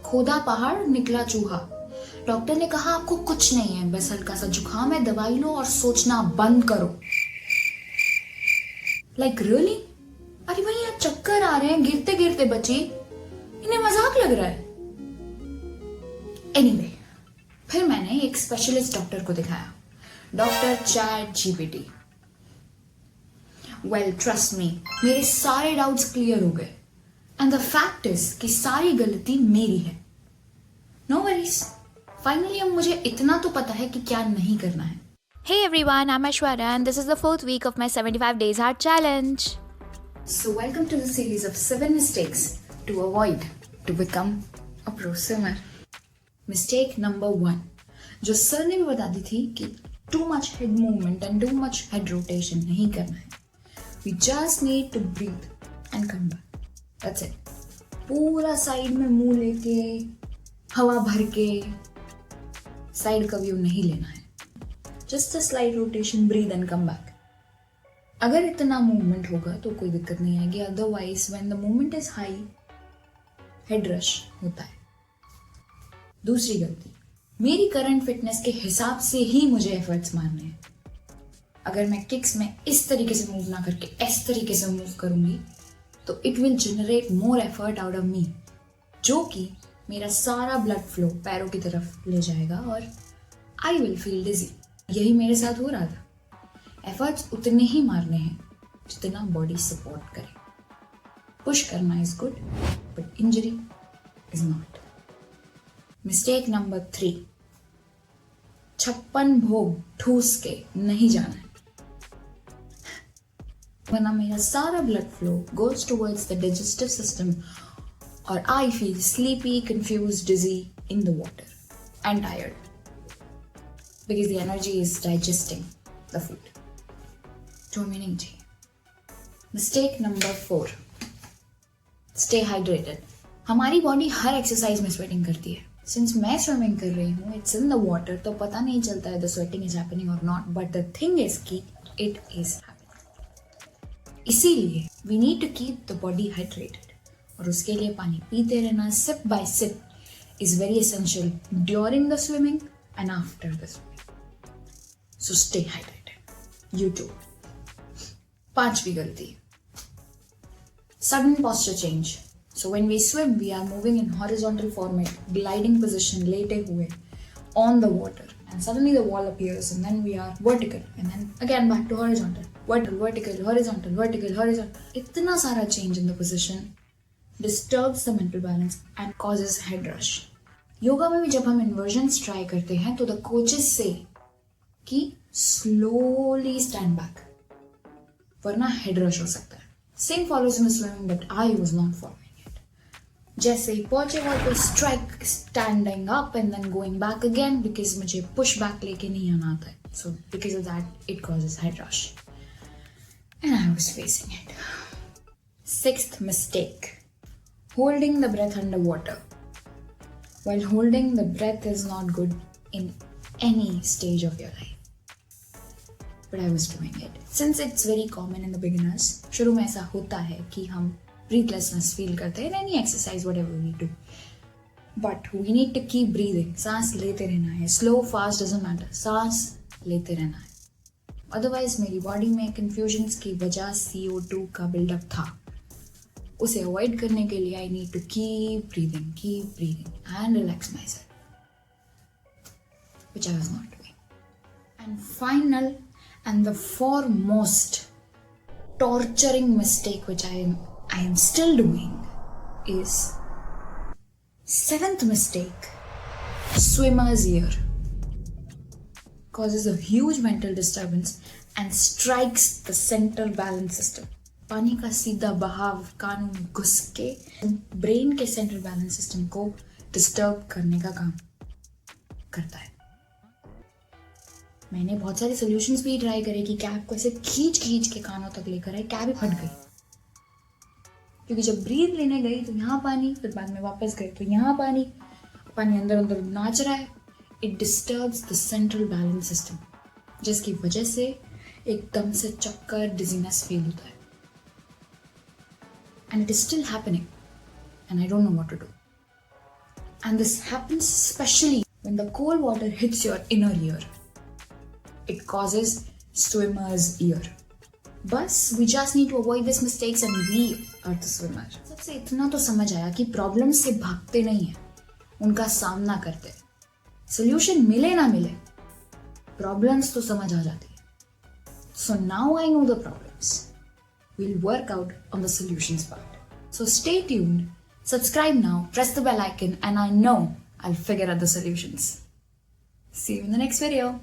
खोदा पहाड़ निकला चूहा। डॉक्टर ने कहा आपको कुछ नहीं है, बस हल्का सा जुकाम है, दवाई लो और सोचना बंद करो। Like really? अरे भाई यहाँ चक्कर आ रहे हैं गिरते गिरते बची, इन्हें मजाक लग रहा है। एनीवे, फिर मैंने एक स्पेशलिस्ट डॉक्टर को दिखाया, doctor chat GPT. Well trust me, मेरे सारे डाउट्स क्लियर हो गए एंड द फैक्ट इज कि सारी गलती मेरी है। नो वरीज, फाइनली अब मुझे इतना तो पता है कि क्या नहीं करना है। Hey everyone, I'm Aishwarya and this is the 4th week of my 75 Days Hard Challenge. So welcome to the series of 7 mistakes to avoid to become a pro swimmer. Mistake number 1, जो sir ने भी बता दी थी कि too much head movement and too much head rotation नहीं करना है। We just need to breathe and come back. That's it. पूरा साइड में मुंह लेके हवा भर के साइड का व्यू नहीं लेना है। Just a slight rotation, breathe and come back. अगर इतना मूवमेंट होगा तो कोई दिक्कत नहीं आएगी, otherwise when the movement is high, head rush होता है। दूसरी गलती, मेरी करंट फिटनेस के हिसाब से ही मुझे एफर्ट्स मारने हैं। अगर मैं किक्स में इस तरीके से मूव ना करके इस तरीके से मूव करूंगी तो it will generate more effort out of me, जो कि मेरा सारा ब्लड फ्लो पैरों की तरफ ले जाएगा और आई विल फील डिजी। यही मेरे साथ हो रहा था। एफर्ट्स उतने ही मारने हैं जितना बॉडी सपोर्ट करे। पुश करना is good but injury is not. Mistake number 3, 56 भोग ठूस के नहीं जाना है, वरना मेरा सारा blood flow goes towards the digestive system और I feel sleepy, confused, dizzy in the water and tired because the energy is digesting the food. जो हमें नहीं चाहिए। Mistake number 4, stay hydrated. हमारी बॉडी हर एक्सरसाइज में स्वेटिंग करती है। Since मैं स्विमिंग कर रही हूँ, it's in the water, तो पता नहीं चलता है the sweating is happening or not, but the thing is कि it is happening. इसीलिए we need to keep the body hydrated. और उसके लिए पानी पीते रहना sip by sip is very essential during the swimming and after the swimming. So stay hydrated. You too. 5वीं गलती, sudden posture change. So when we swim, we are moving in horizontal format, gliding position, लेटे हुए on the water, and suddenly the wall appears, and then we are vertical, and then again back to horizontal, vertical, horizontal, vertical, horizontal. इतना सारा change in the position disturbs the mental balance and causes head rush. Yoga में भी जब हम inversions try करते हैं तो the coaches say कि slowly stand back, वरना हेड रश हो सकता है। Same follows in swimming but I was not following it. जैसे ही पहुंचे वॉल पे strike, standing up and then going back again, because मुझे पुश बैक लेके नहीं आना आता है। So because of that it causes head rush and I was facing it. 6th mistake, holding the breath under water. While holding the breath is not good in any stage of your life. But I was doing it. Since it's very common in the beginners, शुरू में ऐसा होता है कि हम breathlessness feel करते हैं in any exercise, whatever we do. But we need to keep breathing. सांस लेते रहना है. Slow, fast doesn't matter. सांस लेते रहना है. Otherwise मेरी body में confusions की वजह CO2 का build-up था. उसे avoid करने के लिए I need to keep breathing and relax myself, which I was not doing. And final and the foremost torturing mistake which I am still doing is 7th mistake, swimmer's ear. Causes a huge mental disturbance and strikes the central balance system. पानी का सीधा बहाव कानों में घुस के brain के central balance system को डिस्टर्ब करने का काम करता है। मैंने बहुत सारे सॉल्यूशंस भी ट्राई करे कि कैप को ऐसे खींच के कानों तक लेकर आए, कैप ही फट गई, क्योंकि जब ब्रीथ लेने गई तो यहाँ पानी, फिर बाद में वापस गए तो यहाँ पानी अंदर अंदर नाच रहा है। It disturbs the central balance system, जिसकी वजह से एकदम से चक्कर, डिजीनेस फील होता है। And it is still happening and I don't know what to do. And this happens especially when the cold water hits your inner ear. It causes swimmer's ear. बस we just need to avoid these mistakes and we are the swimmer. सबसे इतना तो समझ आया कि problem से भागते नहीं है, उनका सामना करते. सोल्यूशन मिले ना मिले, प्रॉब्लम्स तो समझ आ जाती है. So now I know the problems. We'll work out on the solutions part. So stay tuned, subscribe now, press the bell icon, and I know I'll figure out the solutions. See you in the next video.